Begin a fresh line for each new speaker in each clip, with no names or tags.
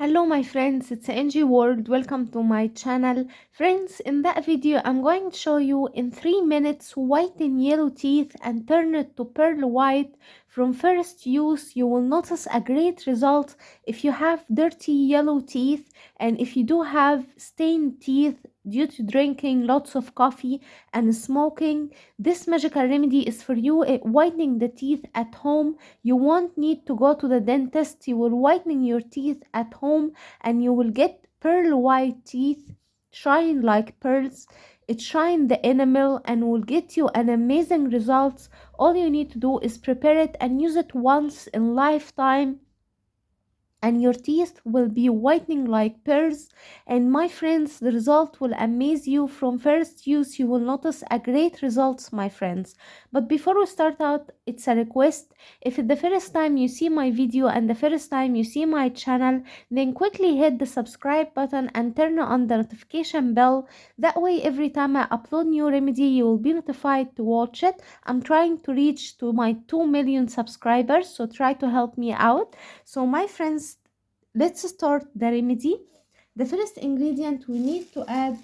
Hello my friends, it's NGWorld. Welcome to my channel. Friends, in that video I'm going to show you in 3 minutes whiten yellow teeth and turn it to pearl white. From first use you will notice a great result if you have dirty yellow teeth and if you do have stained teeth due to drinking lots of coffee and smoking. This magical remedy is for you, whitening the teeth at home. You won't need to go to the dentist. You will whiten your teeth at home and you will get pearl white teeth, shine like pearls. It shine the enamel and will get you an amazing results. All you need to do is prepare it and use it once in lifetime, and your teeth will be whitening like pearls. And my friends, the result will amaze you. From first use you will notice a great results, my friends. But before we start out, it's a request. If it's the first time you see my video and the first time you see my channel, then quickly hit the subscribe button and turn on the notification bell. That way every time I upload new remedy you will be notified to watch it. I'm trying to reach to my 2 million subscribers, so try to help me out. So my friends, let's start the remedy. The first ingredient we need to add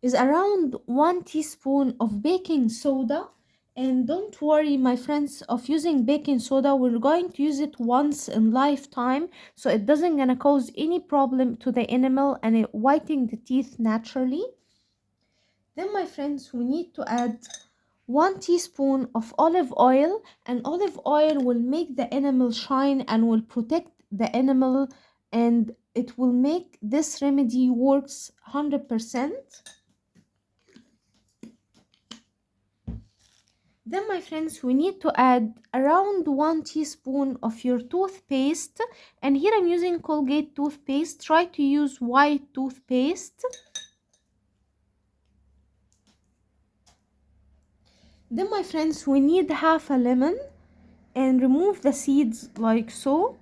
is around 1 teaspoon of baking soda. And don't worry my friends of using baking soda, we're going to use it once in lifetime, so it doesn't gonna cause any problem to the enamel and it whitening the teeth naturally. Then my friends, we need to add 1 teaspoon of olive oil, and olive oil will make the enamel shine and will protect the enamel, and it will make this remedy works 100%. Then my friends, we need to add around 1 teaspoon of your toothpaste, and here I'm using Colgate toothpaste. Try to use white toothpaste. Then my friends, we need half a lemon and remove the seeds like so.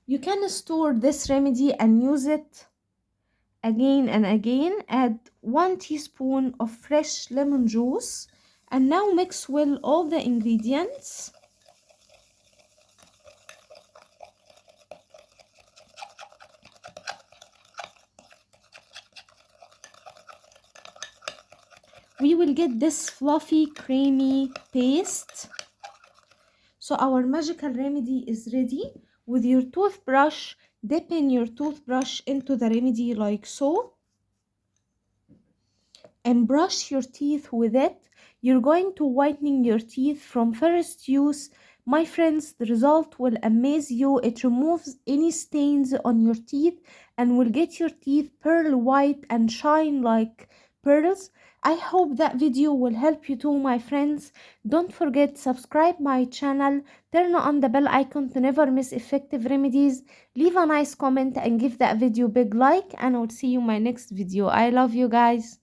You can store this remedy and use it again and again. Add 1 teaspoon of fresh lemon juice and now mix well all the ingredients. We will get this fluffy creamy paste. So our magical remedy is ready. With your toothbrush, dip in your toothbrush into the remedy like so and brush your teeth with it. You're going to whitening your teeth from first use. My friends, the result will amaze you. It removes any stains on your teeth and will get your teeth pearl white and shine like pearls. I hope that video will help you too, my friends. Don't forget, subscribe my channel, turn on the bell icon to never miss effective remedies, leave a nice comment and give that video big like, and I'll see you in my next video. I love you guys.